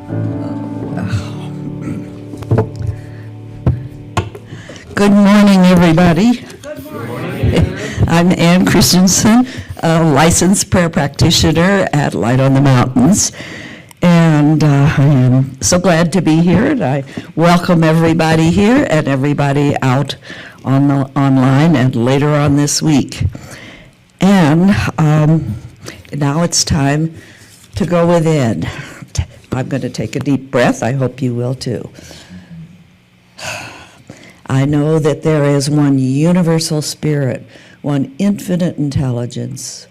Good morning, everybody. Good morning. I'm Ann Christensen, a licensed prayer practitioner at Light on the Mountains. And I am so glad to be here, and I welcome everybody here and everybody out on the online and later on this week. And now it's time to go within. I'm going to take a deep breath. I hope you will too. I know that there is one universal spirit, one infinite intelligence,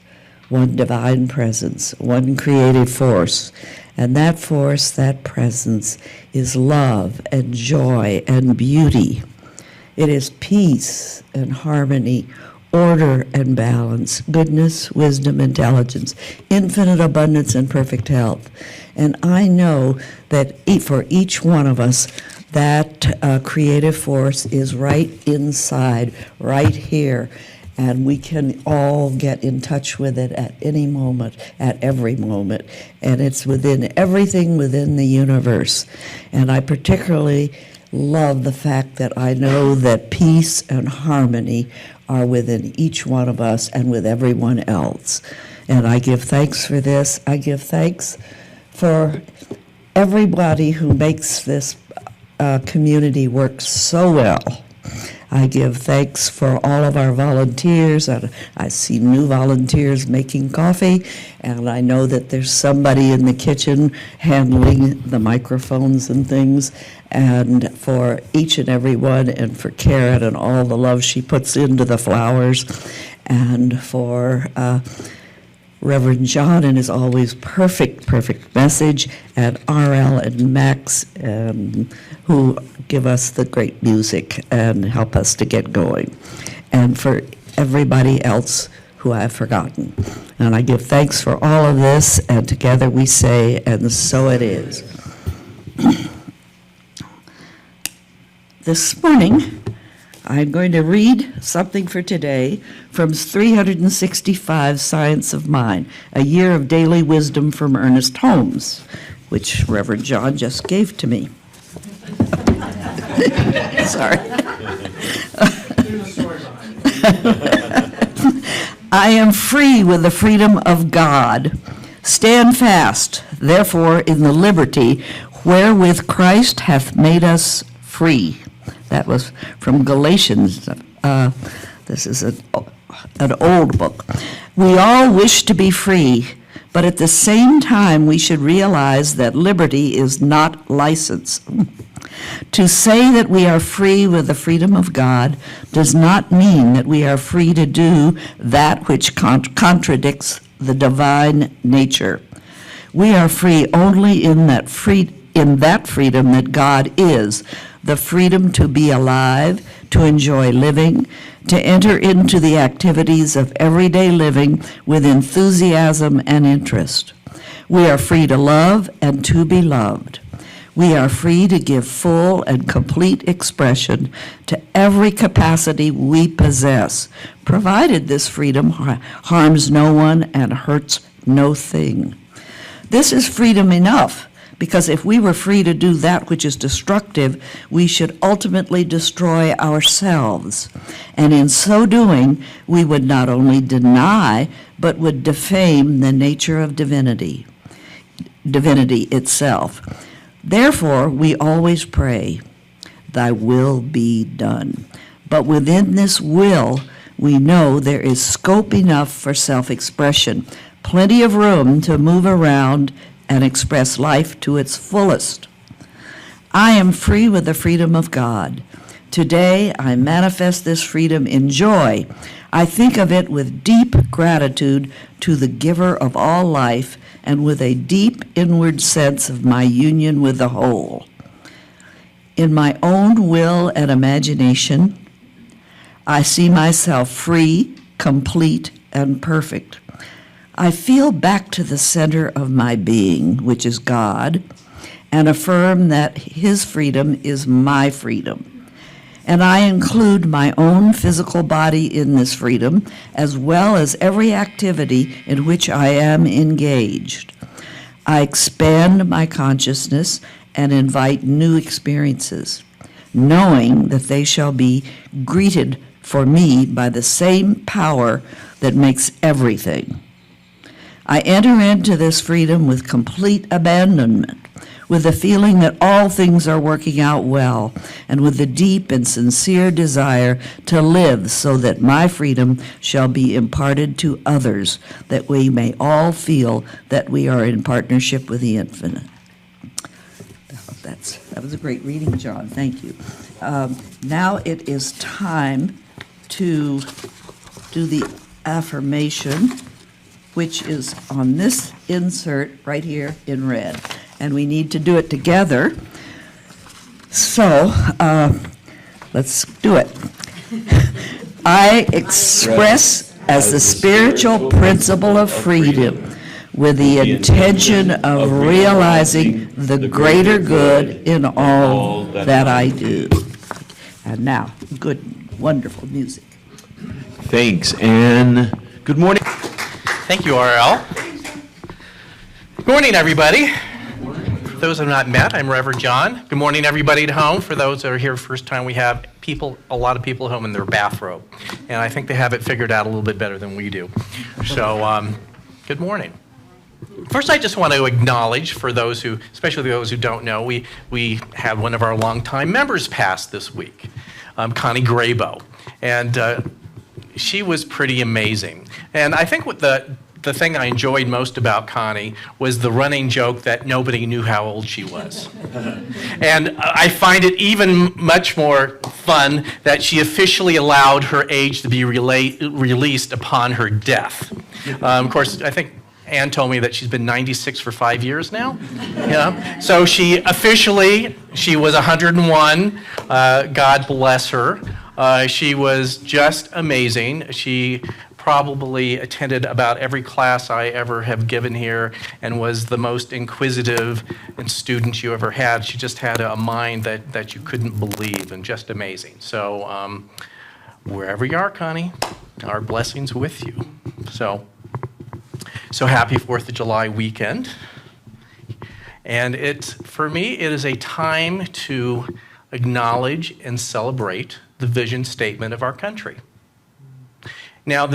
one divine presence, one creative force. And that force, that presence, is love and joy and beauty. It is peace and harmony, order and balance, goodness, wisdom, intelligence, infinite abundance and perfect health. And I know that for each one of us, that creative force is right inside, right here. And we can all get in touch with it at any moment, at every moment. And it's within everything within the universe. And I particularly love the fact that I know that peace and harmony are within each one of us and with everyone else. And I give thanks for this. I give thanks for everybody who makes this community work so well. I give thanks for all of our volunteers. I see new volunteers making coffee, and I know that there's somebody in the kitchen handling the microphones and things. And for each and every one, and for Karen and all the love she puts into the flowers, and for Reverend John and his always perfect message, and RL and Max, who give us the great music and help us to get going, and for everybody else who I've forgotten. And I give thanks for all of this, and together we say, and so it is. This morning, I'm going to read something for today from 365 Science of Mind, a year of daily wisdom from Ernest Holmes, which Reverend John just gave to me. Sorry. I am free with the freedom of God. Stand fast, therefore, in the liberty wherewith Christ hath made us free. That was from Galatians. This is an old book. We all wish to be free, but at the same time, we should realize that liberty is not license. To say that we are free with the freedom of God does not mean that we are free to do that which contradicts the divine nature. We are free only in that freedom that God is, the freedom to be alive, to enjoy living, to enter into the activities of everyday living with enthusiasm and interest. We are free to love and to be loved. We are free to give full and complete expression to every capacity we possess, provided this freedom harms no one and hurts no thing. This is freedom enough, because if we were free to do that which is destructive, we should ultimately destroy ourselves. And in so doing, we would not only deny, but would defame the nature of divinity itself. Therefore, we always pray, thy will be done. But within this will, we know there is scope enough for self-expression, plenty of room to move around and express life to its fullest. I am free with the freedom of God. Today, I manifest this freedom in joy. I think of it with deep gratitude to the giver of all life and with a deep inward sense of my union with the whole. In my own will and imagination, I see myself free, complete, and perfect. I feel back to the center of my being, which is God, and affirm that his freedom is my freedom. And I include my own physical body in this freedom, as well as every activity in which I am engaged. I expand my consciousness and invite new experiences, knowing that they shall be greeted for me by the same power that makes everything. I enter into this freedom with complete abandonment, with the feeling that all things are working out well, and with the deep and sincere desire to live so that my freedom shall be imparted to others, that we may all feel that we are in partnership with the infinite. That was a great reading, John. Thank you. Now it is time to do the affirmation, which is on this insert right here in red. And we need to do it together. So let's do it. I express as the spiritual principle of freedom with the intention of realizing the greater good in all that I do. And now, good, wonderful music. Thanks, Anne. Good morning. Thank you, RL. Good morning, everybody. For those who have not met, I'm Reverend John. Good morning, everybody at home. For those that are here first time, we have a lot of people at home in their bathrobe. And I think they have it figured out a little bit better than we do. So, good morning. First, I just want to acknowledge for those who, especially those who don't know, we had one of our longtime members pass this week, Connie Graybo. And she was pretty amazing. And I think what the thing I enjoyed most about Connie was the running joke that nobody knew how old she was. And I find it even much more fun that she officially allowed her age to be released upon her death. Of course, I think Anne told me that she's been 96 for 5 years now. Yeah. So she was 101. God bless her. She was just amazing. She probably attended about every class I ever have given here and was the most inquisitive student you ever had. She just had a mind that you couldn't believe, and just amazing. So wherever you are, Connie, our blessings with you. So happy 4th of July weekend. And for me, it is a time to acknowledge and celebrate the vision statement of our country. Now,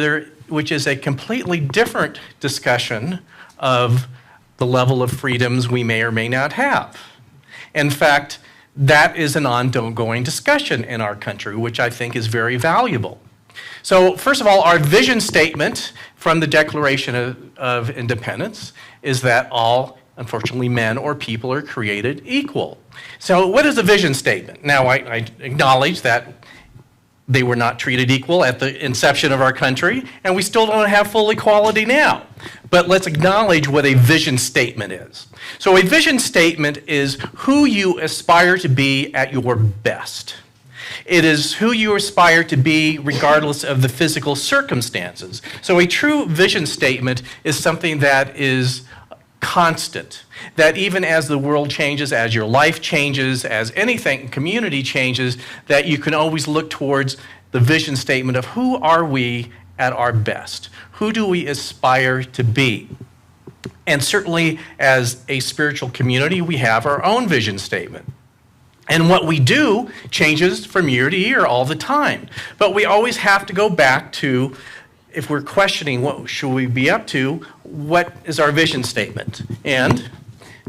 which is a completely different discussion of the level of freedoms we may or may not have. In fact, that is an ongoing discussion in our country, which I think is very valuable. So, first of all, our vision statement from the Declaration of Independence is that all, unfortunately, men or people are created equal. So what is a vision statement? Now, I acknowledge that they were not treated equal at the inception of our country, and we still don't have full equality now. But let's acknowledge what a vision statement is. So a vision statement is who you aspire to be at your best. It is who you aspire to be regardless of the physical circumstances. So a true vision statement is something that is constant, that even as the world changes, as your life changes, as anything, community changes, that you can always look towards the vision statement of who are we at our best? Who do we aspire to be? And certainly as a spiritual community, we have our own vision statement. And what we do changes from year to year all the time. But we always have to go back to, if we're questioning what should we be up to, what is our vision statement? And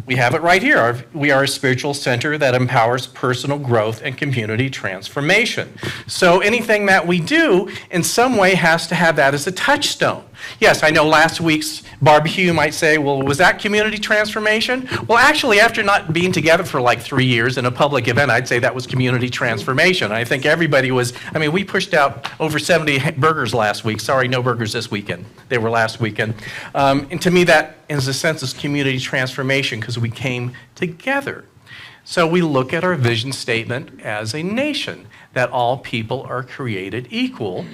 we have it right here. We are a spiritual center that empowers personal growth and community transformation. So anything that we do in some way has to have that as a touchstone. Yes, I know last week's barbecue you might say, well, was that community transformation? Well, actually, after not being together for like 3 years in a public event, I'd say that was community transformation. I think everybody was, we pushed out over 70 burgers last week. Sorry, no burgers this weekend. They were last weekend. And to me, that, in a sense, is community transformation because we came together. So we look at our vision statement as a nation, that all people are created equal.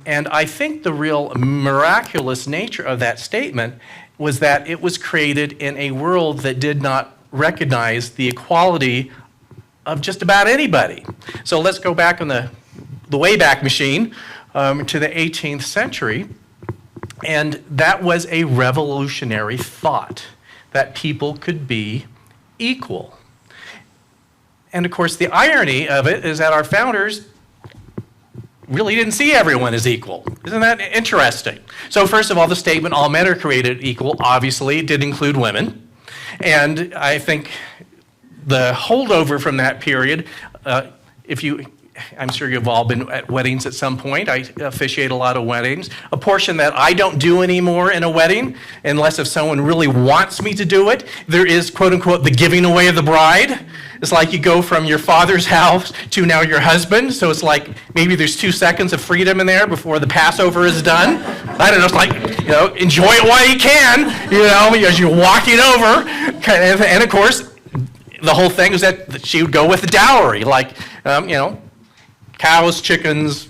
And I think the real miraculous nature of that statement was that it was created in a world that did not recognize the equality of just about anybody. So let's go back on the Wayback Machine to the 18th century. And that was a revolutionary thought, that people could be equal. And of course, the irony of it is that our founders really didn't see everyone as equal. Isn't that interesting? So first of all, the statement, all men are created equal, obviously did include women. And I think the holdover from that period, I'm sure you've all been at weddings at some point. I officiate a lot of weddings. A portion that I don't do anymore in a wedding, unless if someone really wants me to do it, there is, quote unquote, the giving away of the bride. It's like you go from your father's house to now your husband. So it's like maybe there's 2 seconds of freedom in there before the Passover is done. I don't know, it's like, enjoy it while you can, as you're walking over. And of course, the whole thing is that she would go with the dowry, like, cows, chickens,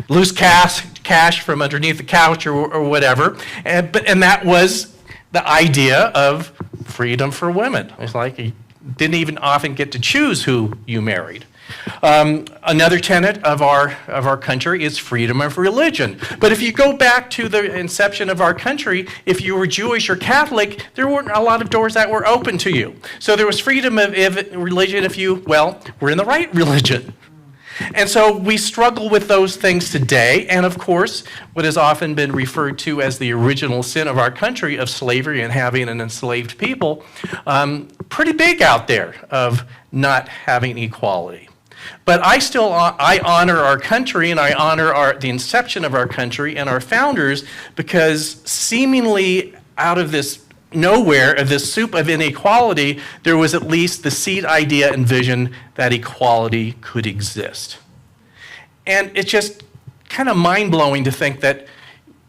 loose cash from underneath the couch or whatever. And that was the idea of freedom for women. It's like you didn't even often get to choose who you married. Another tenet of our country is freedom of religion. But if you go back to the inception of our country, if you were Jewish or Catholic, there weren't a lot of doors that were open to you. So there was freedom of religion if you, were in the right religion. And so we struggle with those things today, and of course, what has often been referred to as the original sin of our country of slavery and having an enslaved people, pretty big out there of not having equality. But I honor our country, and I honor the inception of our country and our founders, because seemingly out of this nowhere, of this soup of inequality, there was at least the seed idea and vision that equality could exist. And it's just kind of mind-blowing to think that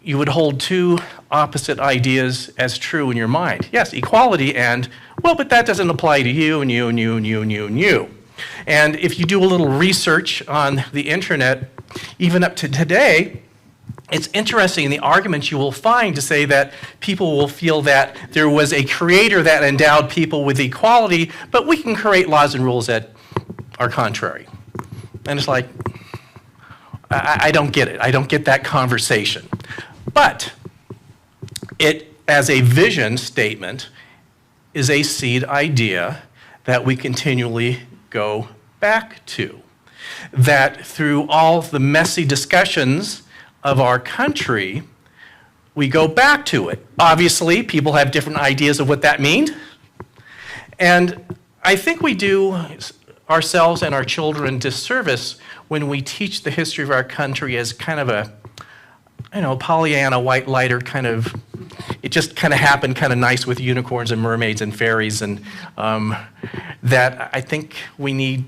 you would hold two opposite ideas as true in your mind. Yes, equality and, but that doesn't apply to you and you and you and you and you and you. And if you do a little research on the internet, even up to today, it's interesting the arguments you will find to say that people will feel that there was a creator that endowed people with equality, but we can create laws and rules that are contrary. And it's like, I don't get it. I don't get that conversation. But it, as a vision statement, is a seed idea that we continually go back to. That through all the messy discussions of our country, we go back to it. Obviously, people have different ideas of what that means. And I think we do ourselves and our children disservice when we teach the history of our country as kind of a, Pollyanna, white lighter kind of, it just kind of happened kind of nice with unicorns and mermaids and fairies, and that I think we need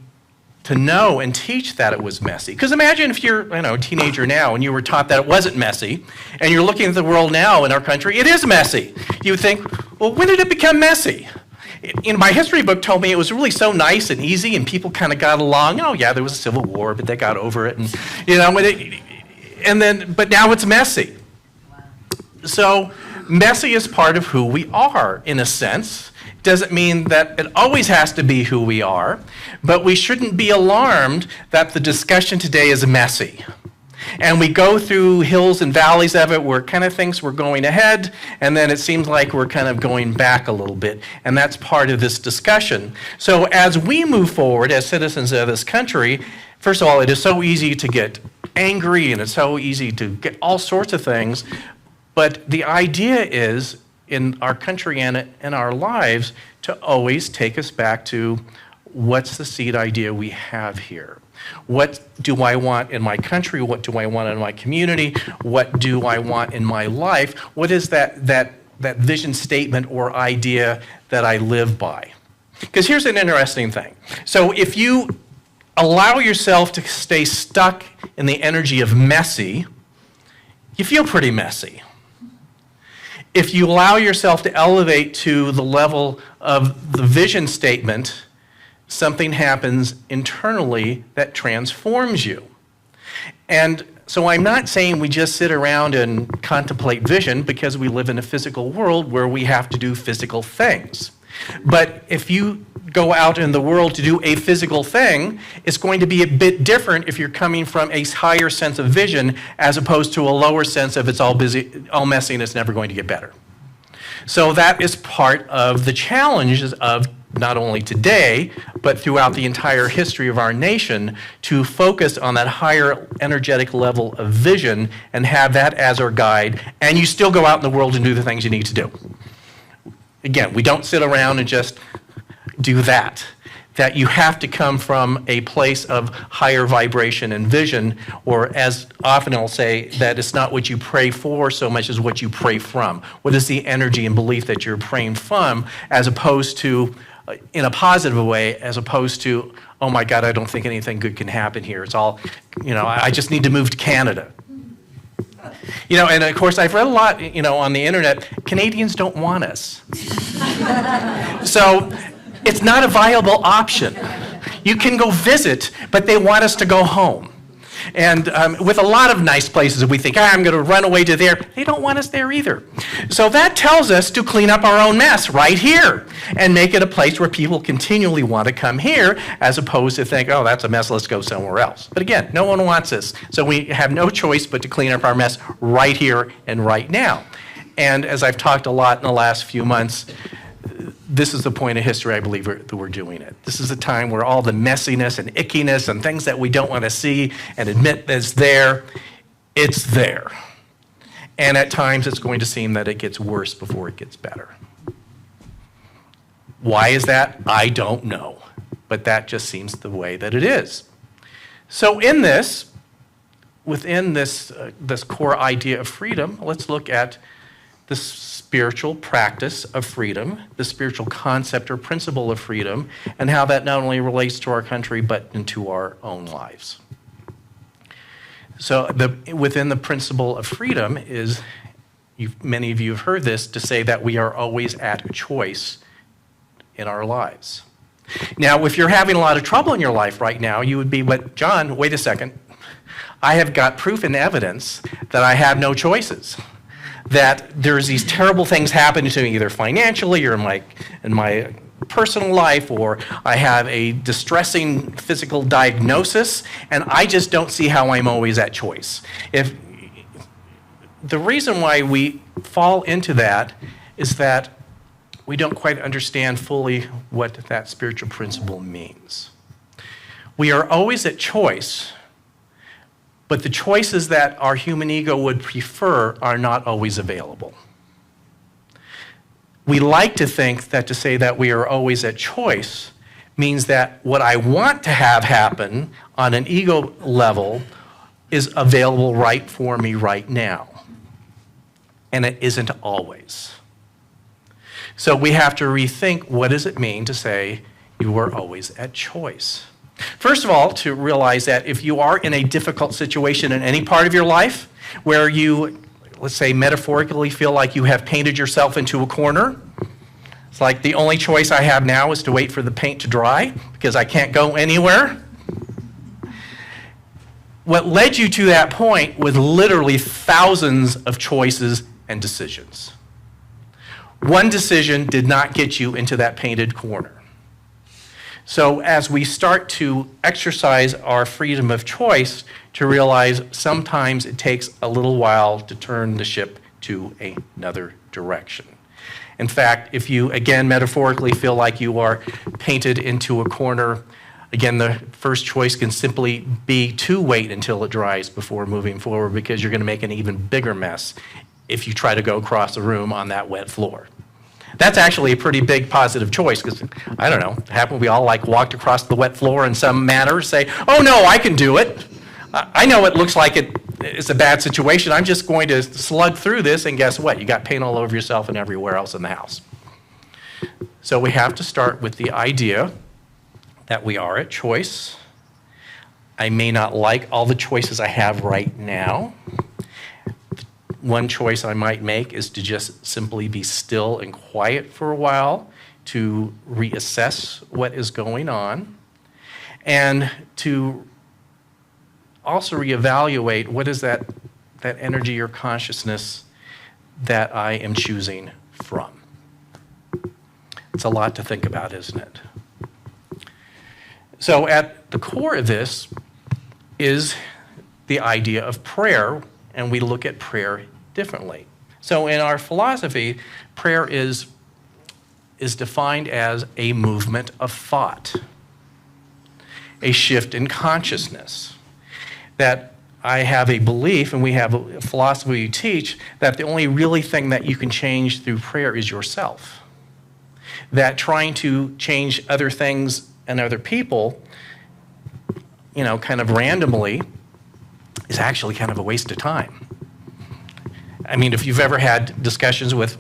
to know and teach that it was messy. Because imagine if you're, a teenager now and you were taught that it wasn't messy, and you're looking at the world now in our country, it is messy. You would think, well, when did it become messy? My history book told me it was really so nice and easy and people kind of got along. Oh yeah, there was a civil war, but they got over it. And, but now it's messy. So messy is part of who we are in a sense. Doesn't mean that it always has to be who we are, but we shouldn't be alarmed that the discussion today is messy. And we go through hills and valleys of it where kind of thinks we're going ahead, and then it seems like we're kind of going back a little bit, and that's part of this discussion. So as we move forward as citizens of this country, first of all, it is so easy to get angry, and it's so easy to get all sorts of things, but the idea is, in our country and in our lives, to always take us back to what's the seed idea we have here. What do I want in my country? What do I want in my community? What do I want in my life? What is that vision statement or idea that I live by? Because here's an interesting thing. So if you allow yourself to stay stuck in the energy of messy, you feel pretty messy. If you allow yourself to elevate to the level of the vision statement, something happens internally that transforms you. And so I'm not saying we just sit around and contemplate vision, because we live in a physical world where we have to do physical things. But if you go out in the world to do a physical thing, it's going to be a bit different if you're coming from a higher sense of vision as opposed to a lower sense of it's all busy, all messy, and it's never going to get better. So that is part of the challenges of not only today, but throughout the entire history of our nation, to focus on that higher energetic level of vision and have that as our guide, and you still go out in the world and do the things you need to do. Again, we don't sit around and just do that. That you have to come from a place of higher vibration and vision, or as often I'll say, that it's not what you pray for so much as what you pray from. What is the energy and belief that you're praying from, as opposed to, in a positive way, as opposed to, oh my God, I don't think anything good can happen here. It's all, I just need to move to Canada. And of course, I've read a lot, on the internet, Canadians don't want us. So it's not a viable option. You can go visit, but they want us to go home. And with a lot of nice places, we think, I'm going to run away to there. They don't want us there either. So that tells us to clean up our own mess right here and make it a place where people continually want to come here, as opposed to think, oh, that's a mess, let's go somewhere else. But again, no one wants us. So we have no choice but to clean up our mess right here and right now. And as I've talked a lot in the last few months, this is the point of history, I believe, that we're doing it. This is a time where all the messiness and ickiness and things that we don't want to see and admit that's there, it's there. And at times it's going to seem that it gets worse before it gets better. Why is that? I don't know. But that just seems the way that it is. So in this, within this core idea of freedom, let's look at the spiritual practice of freedom, the spiritual concept or principle of freedom, and how that not only relates to our country, but into our own lives. So within the principle of freedom is, many of you have heard this, to say that we are always at choice in our lives. Now, if you're having a lot of trouble in your life right now, you would be, but John, wait a second. I have got proof and evidence that I have no choices. That there's these terrible things happening to me, either financially or in my personal life, or I have a distressing physical diagnosis, and I just don't see how I'm always at choice. The reason why we fall into that is that we don't quite understand fully what that spiritual principle means. We are always at choice, but the choices that our human ego would prefer are not always available. We like to think that to say that we are always at choice means that what I want to have happen on an ego level is available right for me right now. And it isn't always. So we have to rethink, what does it mean to say you are always at choice? First of all, to realize that if you are in a difficult situation in any part of your life where you, let's say metaphorically, feel like you have painted yourself into a corner, it's like the only choice I have now is to wait for the paint to dry because I can't go anywhere. What led you to that point was literally thousands of choices and decisions. One decision did not get you into that painted corner. So as we start to exercise our freedom of choice, to realize sometimes it takes a little while to turn the ship to another direction. In fact, if you, again, metaphorically feel like you are painted into a corner, again, the first choice can simply be to wait until it dries before moving forward, because you're going to make an even bigger mess if you try to go across the room on that wet floor. That's actually a pretty big positive choice, because, I don't know, haven't we all walked across the wet floor in some manner, say, oh no, I can do it. I know it looks like it's a bad situation. I'm just going to slug through this, and guess what? You got paint all over yourself and everywhere else in the house. So we have to start with the idea that we are at choice. I may not like all the choices I have right now. One choice I might make is to just simply be still and quiet for a while, to reassess what is going on, and to also reevaluate what is that energy or consciousness that I am choosing from. It's a lot to think about, isn't it? So at the core of this is the idea of prayer, and we look at prayer differently. So in our philosophy, prayer is defined as a movement of thought, a shift in consciousness. That I have a belief, and we have a philosophy we teach, that the only really thing that you can change through prayer is yourself. That trying to change other things and other people, kind of randomly, is actually kind of a waste of time. I mean, if you've ever had discussions with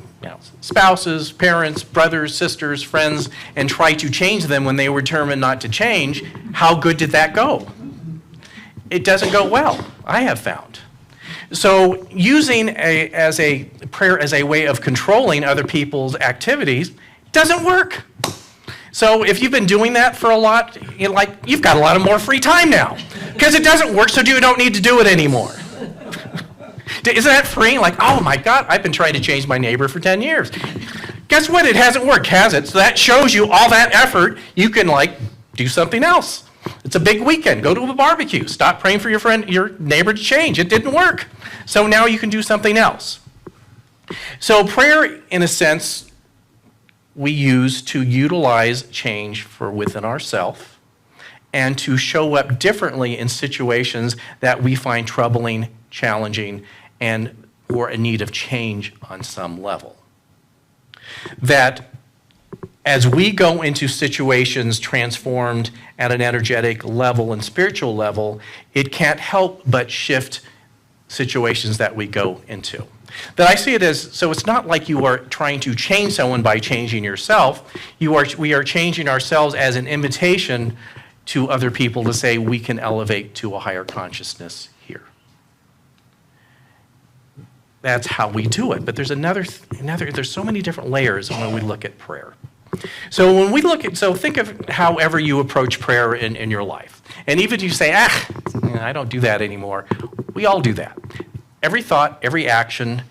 spouses, parents, brothers, sisters, friends, and try to change them when they were determined not to change, how good did that go? It doesn't go well, I have found. So using a prayer as a way of controlling other people's activities doesn't work. So if you've been doing that for a lot, you've got a lot of more free time now. Because it doesn't work, so you don't need to do it anymore. Isn't that freeing? Oh my God, I've been trying to change my neighbor for 10 years. Guess what? It hasn't worked, has it? So that shows you all that effort, you can do something else. It's a big weekend. Go to a barbecue. Stop praying for your neighbor to change. It didn't work. So now you can do something else. So prayer, in a sense, we use to utilize change for within ourselves and to show up differently in situations that we find troubling, challenging, and or in need of change on some level. That as we go into situations transformed at an energetic level and spiritual level, it can't help but shift situations that we go into. That I see it as, so it's not like you are trying to change someone by changing yourself. We are changing ourselves as an invitation to other people to say we can elevate to a higher consciousness here. That's how we do it. But there's there's so many different layers when we look at prayer. So when we think of however you approach prayer in your life. And even if you say, I don't do that anymore. We all do that. Every thought, every action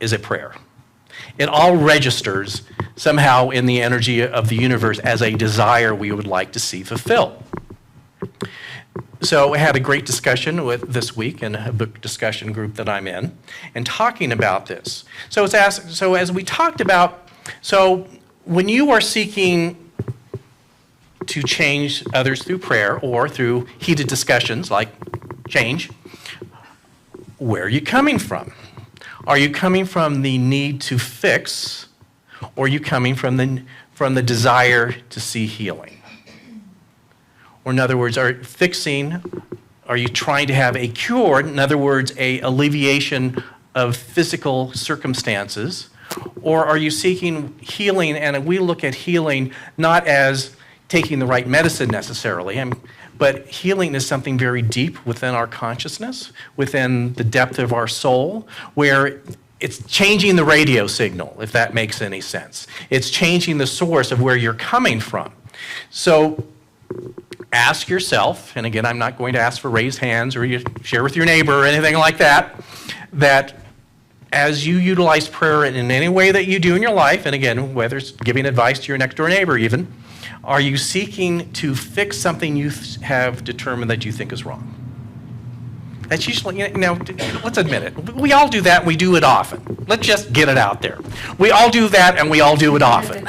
is a prayer. It all registers somehow in the energy of the universe as a desire we would like to see fulfilled. So I had a great discussion this week in a book discussion group that I'm in, and talking about this. So as we talked about, when you are seeking to change others through prayer or through heated discussions like change, where are you coming from? Are you coming from the need to fix, or are you coming from the desire to see healing? Or in other words, are you trying to have a cure, in other words, a alleviation of physical circumstances? Or are you seeking healing? And we look at healing not as taking the right medicine necessarily, but healing is something very deep within our consciousness, within the depth of our soul, where it's changing the radio signal, if that makes any sense. It's changing the source of where you're coming from. So ask yourself, and again, I'm not going to ask for raised hands or you share with your neighbor or anything like that, that as you utilize prayer in any way that you do in your life, and again, whether it's giving advice to your next door neighbor even, are you seeking to fix something you have determined that you think is wrong? That's usually, let's admit it. We all do that, and we do it often. Let's just get it out there. We all do that, and we all do it often.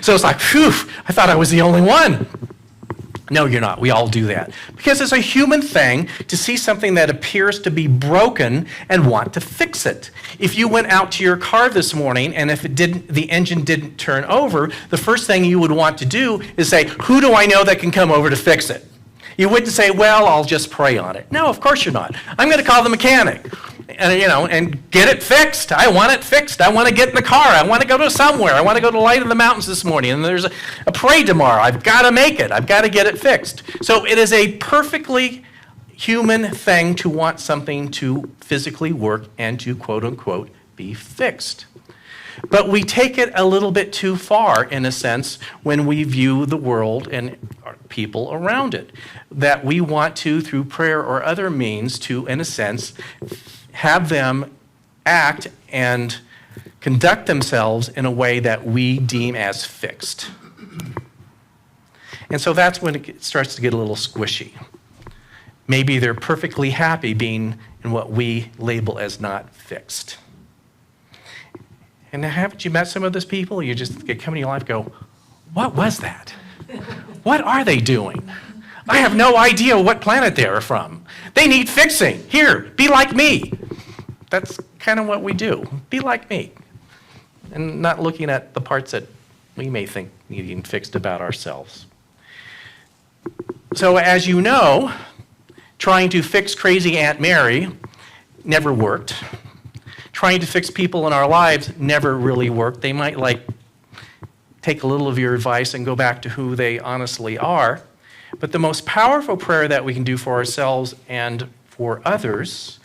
So it's like, phew, I thought I was the only one. No, you're not. We all do that. Because it's a human thing to see something that appears to be broken and want to fix it. If you went out to your car this morning and if the engine didn't turn over, the first thing you would want to do is say, who do I know that can come over to fix it? You wouldn't say, well, I'll just pray on it. No, of course you're not. I'm going to call the mechanic. And get it fixed. I want it fixed. I want to get in the car. I want to go to somewhere. I want to go to Light in the Mountains this morning. And there's a parade tomorrow. I've got to make it. I've got to get it fixed. So it is a perfectly human thing to want something to physically work and to, quote unquote, be fixed. But we take it a little bit too far, in a sense, when we view the world and people around it. That we want to, through prayer or other means, to, in a sense, have them act and conduct themselves in a way that we deem as fixed. And so that's when it starts to get a little squishy. Maybe they're perfectly happy being in what we label as not fixed. And haven't you met some of those people? You just get come in your life and go, what was that? What are they doing? I have no idea what planet they are from. They need fixing. Here, be like me. That's kind of what we do. Be like me. And not looking at the parts that we may think needing fixed about ourselves. So as you know, trying to fix crazy Aunt Mary never worked. Trying to fix people in our lives never really worked. They might take a little of your advice and go back to who they honestly are. But the most powerful prayer that we can do for ourselves and for others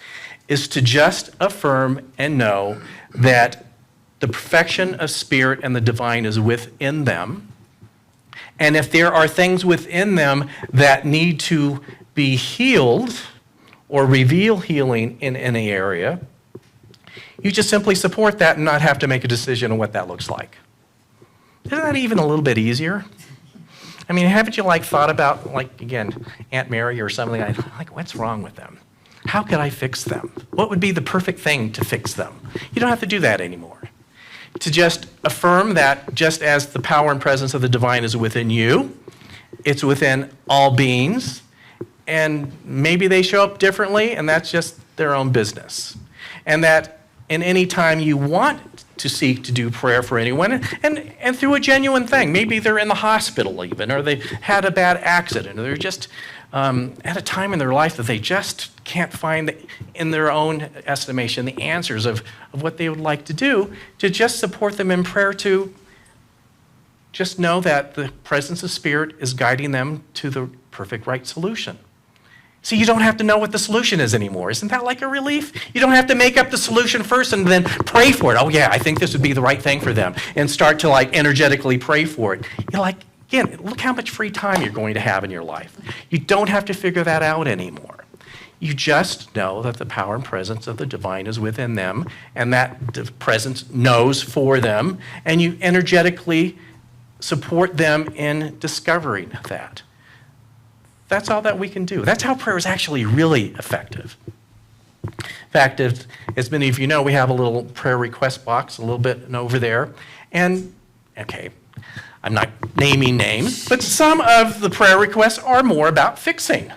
is to just affirm and know that the perfection of spirit and the divine is within them. And if there are things within them that need to be healed or reveal healing in any area, you just simply support that and not have to make a decision on what that looks like. Isn't that even a little bit easier? I mean, haven't you thought about, again, Aunt Mary or something like what's wrong with them? How could I fix them? What would be the perfect thing to fix them? You don't have to do that anymore. To just affirm that just as the power and presence of the divine is within you, it's within all beings, and maybe they show up differently, and that's just their own business. And that in any time you want to seek to do prayer for anyone, and through a genuine thing, maybe they're in the hospital even, or they had a bad accident, or they're just at a time in their life that they just can't find, in their own estimation, the answers of what they would like to do, to just support them in prayer, to just know that the presence of Spirit is guiding them to the perfect right solution. So you don't have to know what the solution is anymore. Isn't that like a relief? You don't have to make up the solution first and then pray for it. Oh yeah, I think this would be the right thing for them. And start to energetically pray for it. You're again, look how much free time you're going to have in your life. You don't have to figure that out anymore. You just know that the power and presence of the divine is within them, and that the presence knows for them, and you energetically support them in discovering that. That's all that we can do. That's how prayer is actually really effective. In fact, as many of you know, we have a little prayer request box a little bit over there. And, okay, I'm not naming names, but some of the prayer requests are more about fixing.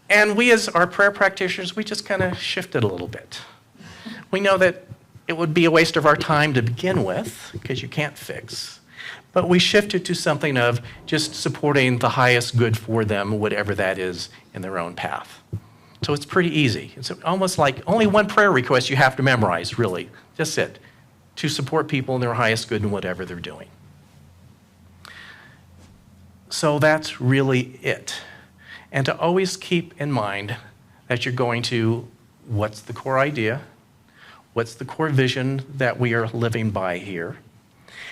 And we as our prayer practitioners, we just kind of shifted a little bit. We know that it would be a waste of our time to begin with, because you can't fix. But we shifted to something of just supporting the highest good for them, whatever that is, in their own path. So it's pretty easy. It's almost like only one prayer request you have to memorize, really. Just it. To support people in their highest good in whatever they're doing. So that's really it. And to always keep in mind that you're going to, what's the core idea? What's the core vision that we are living by here?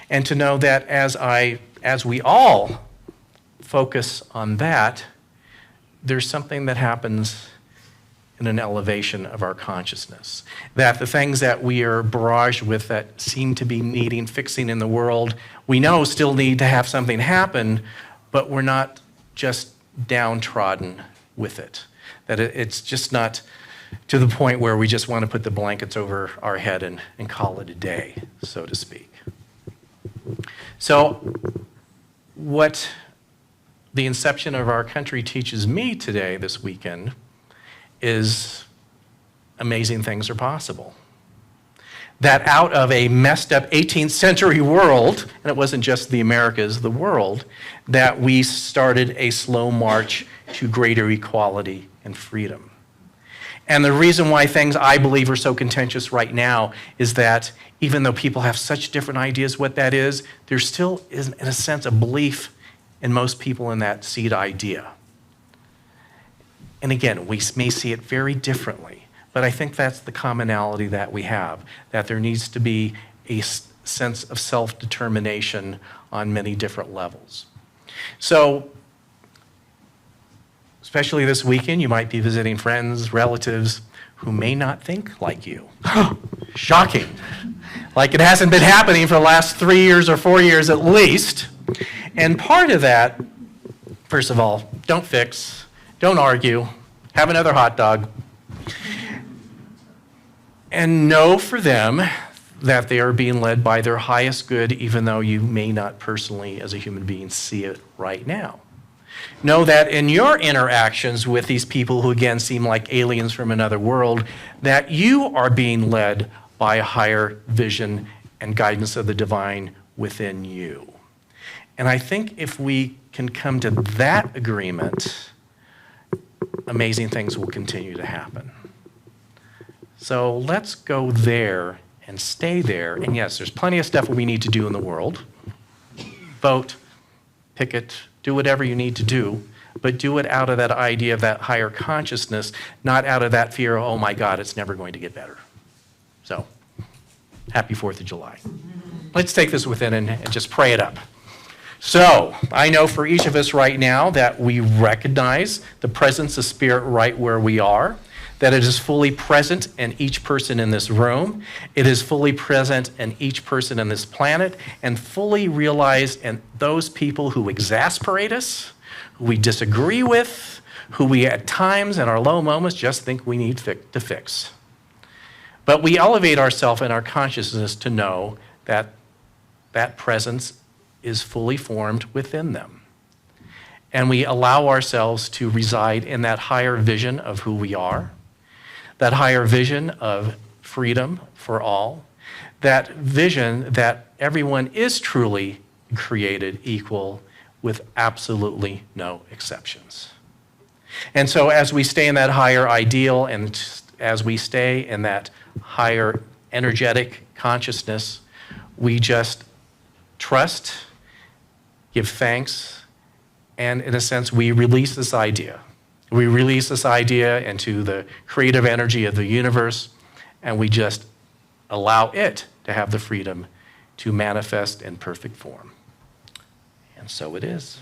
And to know that as we all focus on that, there's something that happens in an elevation of our consciousness. That the things that we are barraged with that seem to be needing fixing in the world, we know still need to have something happen, but we're not just downtrodden with it. That it's just not to the point where we just want to put the blankets over our head and call it a day, so to speak. So what the inception of our country teaches me today, this weekend, is amazing things are possible. That out of a messed up 18th century world, and it wasn't just the Americas, the world, that we started a slow march to greater equality and freedom. And the reason why things, I believe, are so contentious right now is that even though people have such different ideas what that is, there still is, in a sense, a belief in most people in that seed idea. And again, we may see it very differently, but I think that's the commonality that we have, that there needs to be a sense of self-determination on many different levels. So, especially this weekend, you might be visiting friends, relatives who may not think like you. Shocking. Like it hasn't been happening for the last 3 years or 4 years at least. And part of that, first of all, don't fix, don't argue, have another hot dog. And know for them that they are being led by their highest good, even though you may not personally, as a human being, see it right now. Know that in your interactions with these people who, again, seem like aliens from another world, that you are being led by a higher vision and guidance of the divine within you. And I think if we can come to that agreement, amazing things will continue to happen. So let's go there and stay there. And yes, there's plenty of stuff we need to do in the world. Vote, picket, do whatever you need to do, but do it out of that idea of that higher consciousness, not out of that fear of, oh my God, it's never going to get better. So, happy 4th of July. Let's take this within and just pray it up. So, I know for each of us right now that we recognize the presence of Spirit right where we are, that it is fully present in each person in this room. It is fully present in each person in this planet, and fully realized in those people who exasperate us, who we disagree with, who we at times in our low moments just think we need to fix. But we elevate ourselves in our consciousness to know that that presence is fully formed within them. And we allow ourselves to reside in that higher vision of who we are, that higher vision of freedom for all, that vision that everyone is truly created equal with absolutely no exceptions. And so as we stay in that higher ideal, and as we stay in that higher energetic consciousness, we just trust, give thanks, and in a sense, we release this idea. We release this idea into the creative energy of the universe, and we just allow it to have the freedom to manifest in perfect form. And so it is.